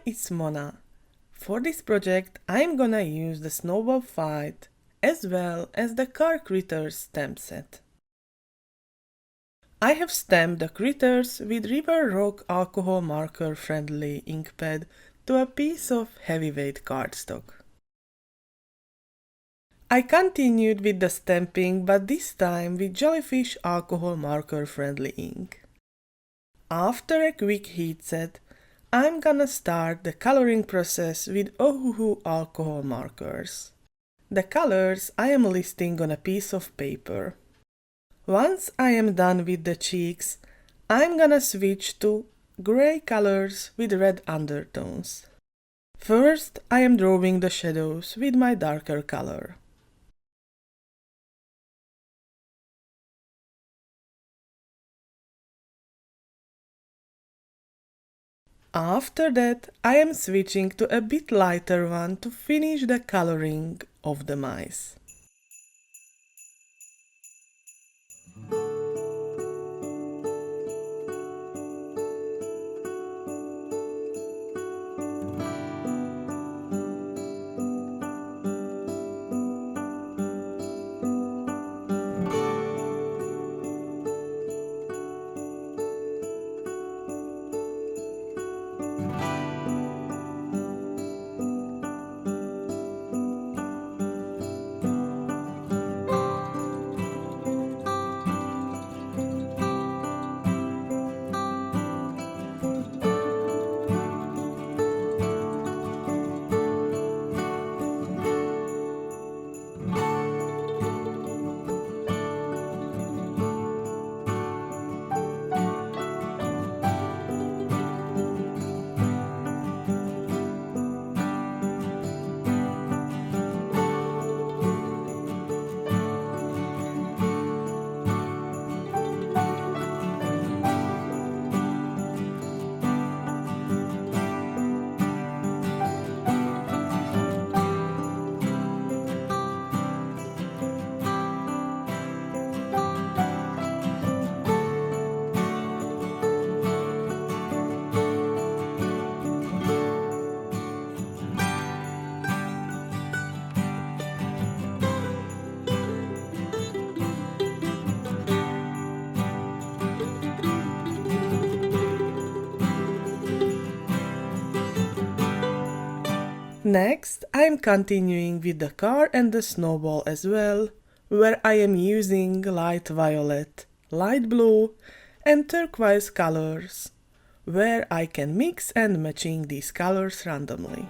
it's Mona. For this project I'm gonna use the Snowball fight as well as the car critters stamp set. I have stamped the critters with River Rock alcohol marker friendly ink pad to a piece of heavyweight cardstock. I continued with the stamping, but this time with jellyfish alcohol marker friendly ink. After a quick heat set, I'm gonna start the coloring process with Ohuhu alcohol markers. The colors I am listing on a piece of paper. Once I am done with the cheeks, I'm gonna switch to gray colors with red undertones. First, I am drawing the shadows with my darker color. After that, I am switching to a bit lighter one to finish the coloring of the mice. Next, I am continuing with the car and the snowball as well, where I am using light violet, light blue and turquoise colors, where I can mix and matching these colors randomly.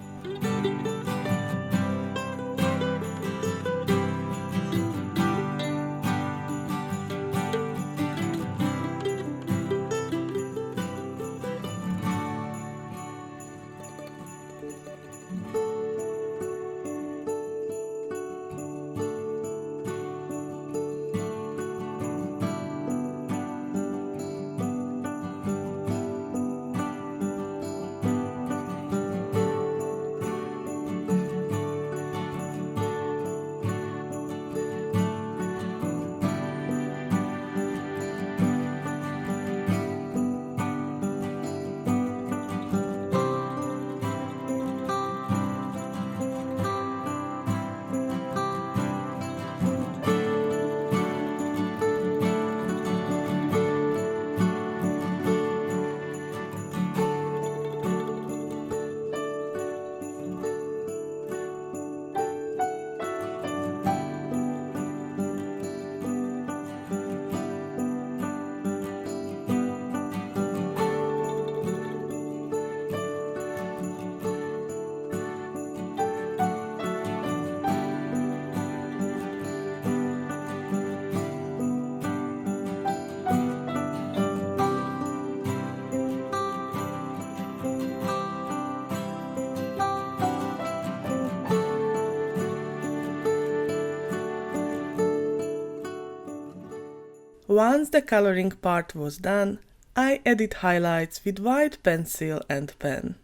Once the coloring part was done, I added highlights with white pencil and pen.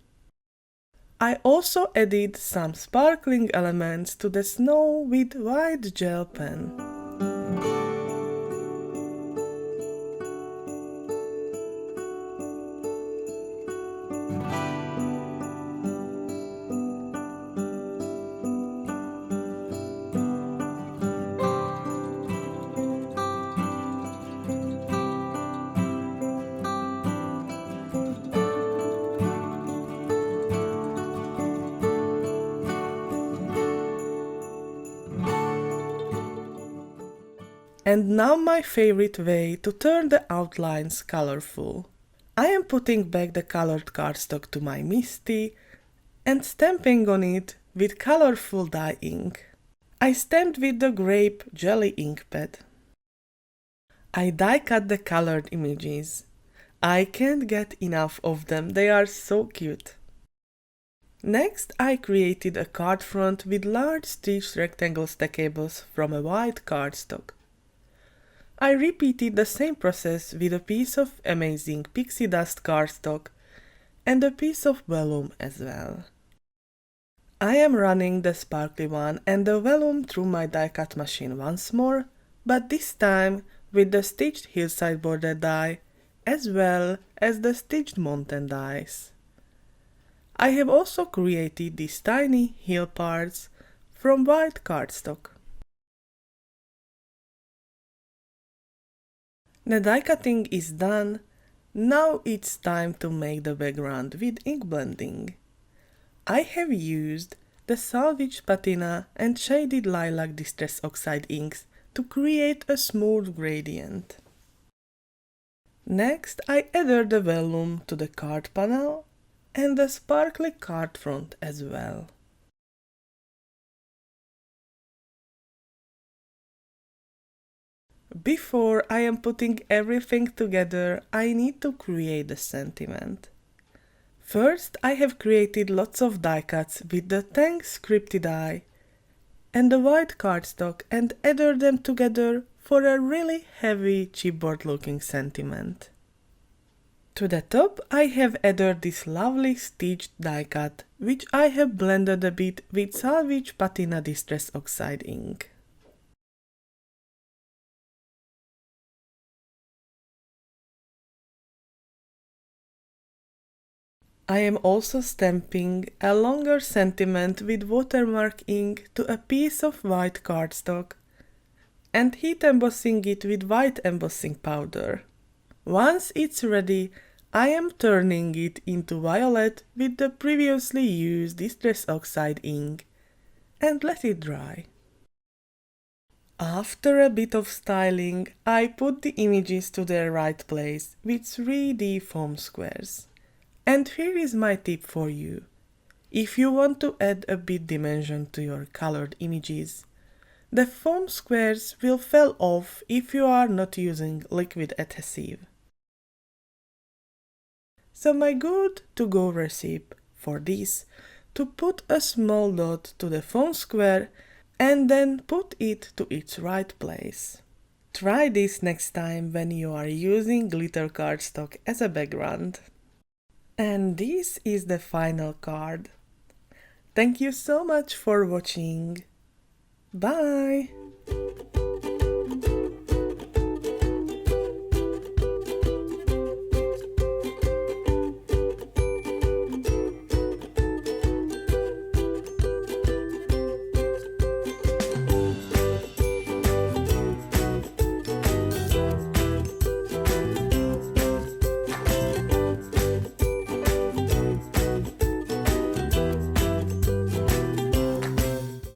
I also added some sparkling elements to the snow with white gel pen. And now my favorite way to turn the outlines colorful. I am putting back the colored cardstock to my MISTI and stamping on it with colorful dye ink. I stamped with the grape jelly ink pad. I die cut the colored images. I can't get enough of them, they are so cute. Next, I created a card front with large stitched rectangle stackables from a white cardstock. I repeated the same process with a piece of amazing pixie dust cardstock and a piece of vellum as well. I am running the sparkly one and the vellum through my die cut machine once more, but this time with the stitched hillside border die as well as the stitched mountain dies. I have also created these tiny heel parts from white cardstock. The die cutting is done. Now it's time to make the background with ink blending. I have used the salvaged patina and shaded lilac distress oxide inks to create a smooth gradient. Next, I added the vellum to the card panel and the sparkly card front as well. Before I am putting everything together, I need to create the sentiment. First, I have created lots of die cuts with the Thanks Scripty die and the white cardstock and added them together for a really heavy chipboard looking sentiment. To the top I have added this lovely stitched die cut, which I have blended a bit with salvaged patina distress oxide ink. I am also stamping a longer sentiment with watermark ink to a piece of white cardstock and heat embossing it with white embossing powder. Once it's ready, I am turning it into violet with the previously used distress oxide ink and let it dry. After a bit of styling, I put the images to their right place with 3D foam squares. And here is my tip for you. If you want to add a bit dimension to your colored images, the foam squares will fall off if you are not using liquid adhesive. So my good to-go recipe for this, to put a small dot to the foam square and then put it to its right place. Try this next time when you are using glitter cardstock as a background. And this is the final card. Thank you so much for watching. Bye!